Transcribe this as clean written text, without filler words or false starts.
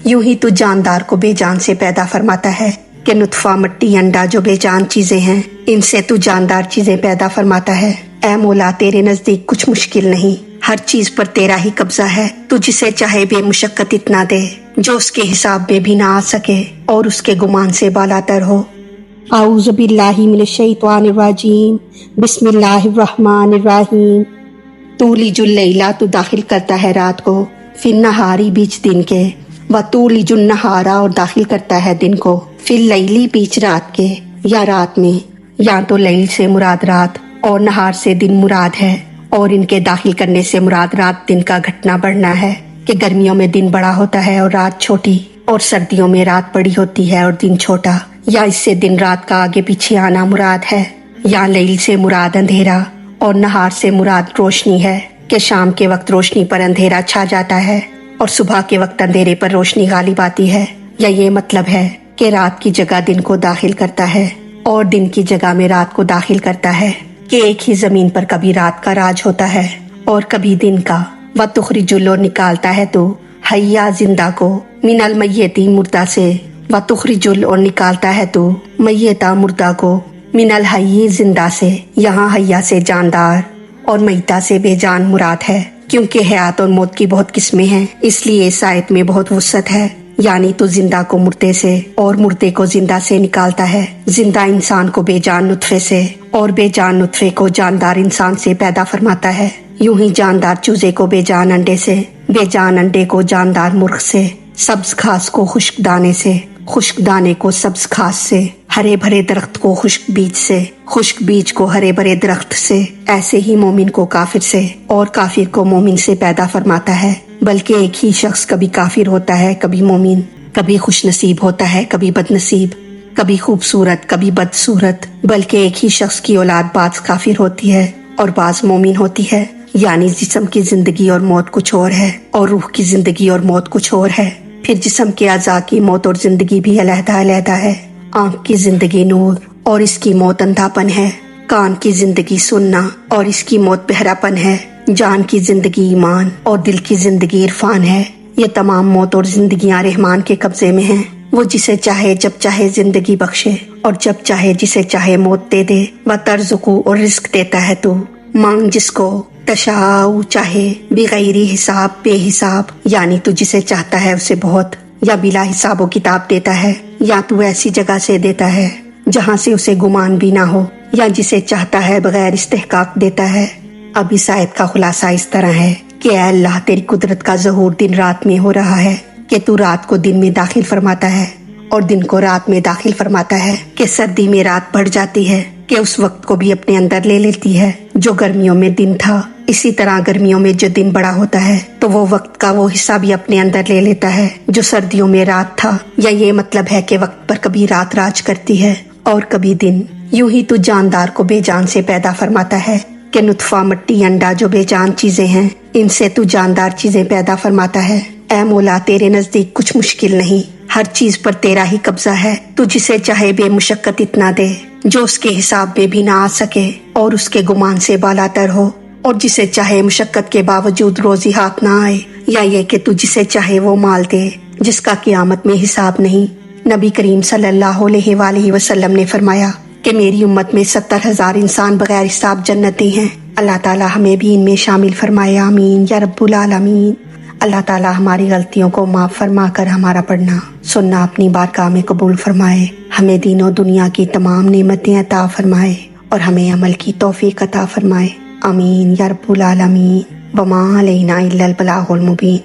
यूं ही तू जानदार को बेजान से पैदा फरमाता है कि नुत्फा, मिट्टी, अंडा जो बेजान चीजें हैं, इनसे तू जानदार चीजें पैदा फरमाता है। ऐ मौला, तेरे नजदीक कुछ मुश्किल नहीं, हर चीज पर तेरा ही कब्जा है। तू जिसे चाहे बेमुशक्कत इतना दे जो उसके हिसाब में भी ना आ सके और उसके गुमान से बालातर हो। आऊज़ु बिल्लाहि मिनश शैतानिर रजीम, बिस्मिल्लाहिर रहमानिर रहीम। तूलिजुल लैला, तू दाखिल करता है रात को, फिर नहारी, बीच दिन के, व तूलिजुन नहारा, और दाखिल करता है दिन को, फिर लैली, बीच रात के, या रात में। या तो लैल से मुराद रात और नहार से दिन मुराद है, और इनके दाखिल करने से मुराद रात दिन का घटना बढ़ना है कि गर्मियों में दिन बड़ा होता है और रात छोटी, और सर्दियों में रात बड़ी होती है और दिन छोटा। या इससे दिन रात का आगे पीछे आना मुराद है। या लैल से मुराद अंधेरा और नहार से मुराद रोशनी है कि शाम के वक्त रोशनी पर अंधेरा छा जाता है और सुबह के वक्त अंधेरे पर रोशनी गालिब आती है। या ये मतलब है कि रात की जगह दिन को दाखिल करता है और दिन की जगह में रात को दाखिल करता है कि एक ही जमीन पर कभी रात का राज होता है और कभी दिन का। व तुखरिजुल, और निकालता है तू हय्या, जिंदा को, मिनल मय्यती, मुर्दा से। व तुखरिजुल, और निकालता है तू मय्यता, मुर्दा को, मिनल हय्यी, जिंदा से। यहाँ हय्या से जानदार और मैता से बेजान मुराद है, क्योंकि हयात और मौत की बहुत किस्में हैं, इसलिए इस आयत में बहुत वुसअत है। यानी तो जिंदा को मुर्दे से और मुर्दे को जिंदा से निकालता है, जिंदा इंसान को बेजान नुत्फे से और बेजान नुत्फे को जानदार इंसान से पैदा फरमाता है। यूं ही जानदार चूजे को बेजान अंडे से, बेजान अंडे को जानदार मुर्ग से, सब्ज घास को खुश्क दाने से, खुश्क दाने को सब्ज घास से, हरे भरे दरख्त को खुश्क बीज से, खुश्क बीज को हरे भरे दरख्त से, ऐसे ही मोमिन को काफिर से और काफिर को मोमिन से पैदा फरमाता है। बल्कि एक ही शख्स कभी काफिर होता है, कभी मोमिन, कभी खुश नसीब होता है, कभी बदनसीब, कभी खूबसूरत, कभी बदसूरत। बल्कि एक ही शख्स की औलाद बाज काफिर होती है और बाज मोमिन होती है। यानी जिस्म की जिंदगी और मौत कुछ और है और रूह की जिंदगी और मौत कुछ और है। फिर जिस्म के अज़ा की मौत और जिंदगी भी अलहदा-अलहदा है। आंख की जिंदगी नूर और इसकी मौत अंधापन है। कान की जिंदगी सुनना और इसकी मौत बहरापन है। जान की जिंदगी ईमान और दिल की जिंदगी इरफान है। ये तमाम मौत और जिंदगियां रहमान के कब्जे में हैं। वो जिसे चाहे जब चाहे जिंदगी बख्शे और जब चाहे जिसे चाहे मौत दे दे। व तर्जुकू, और रिस्क देता है तू, मांग जिसको, तशाऊ, चाहे, बिगैरी हिसाब, बेहिसाब। यानी तू जिसे चाहता है उसे बहुत या बिला हिसाब किताब देता है, या तू ऐसी जगह से देता है जहाँ से उसे गुमान भी ना हो, या जिसे चाहता है बगैर इस्तेहकाक देता है। अब इस आयत का खुलासा इस तरह है कि ऐ अल्लाह, तेरी कुदरत का ज़हूर दिन रात में हो रहा है कि तू रात को दिन में दाखिल फरमाता है और दिन को रात में दाखिल फरमाता है कि सर्दी में रात बढ़ जाती है कि उस वक्त को भी अपने अंदर ले लेती है जो गर्मियों में दिन था। इसी तरह गर्मियों में जो दिन बड़ा होता है तो वो वक्त का वो हिस्सा भी अपने अंदर ले लेता है जो सर्दियों में रात था। या ये मतलब है कि वक्त पर कभी रात राज करती है और कभी दिन। यूं ही तू जानदार को बेजान से पैदा फरमाता है कि नुत्फा, मिट्टी, अंडा जो बेजान चीजें हैं, इनसे तू जानदार चीजें पैदा फरमाता है। ऐ मौला, तेरे नजदीक कुछ मुश्किल नहीं, हर चीज पर तेरा ही कब्जा है। तू जिसे चाहे बेमुशक्कत इतना दे जो उसके हिसाब में भी ना आ सके और उसके गुमान से बालातर हो, और जिसे चाहे मुशक्कत के बावजूद रोजी हाथ ना आए। या ये कि तू जिसे चाहे वो माल दे जिसका क़यामत में हिसाब नहीं। नबी करीम सल्लल्लाहु अलैहि वसल्लम ने फरमाया कि मेरी उम्मत में 70,000 इंसान बगैर हिसाब जन्नती हैं। अल्लाह ताला हमें भी इनमें शामिल फरमाए, आमीन या रब्बुल आलमीन। अल्लाह ताला हमारी गलतियों को माफ फरमा कर हमारा पढ़ना सुनना अपनी बारगाह में कबूल फरमाए। हमें दीनों दुनिया की तमाम नेमतें अता फरमाए और हमें अमल की तौफीक अता फरमाए, आमीन या रब्बुल आलमीन। वमा अलैना इल्लल बलागुल मुबीन।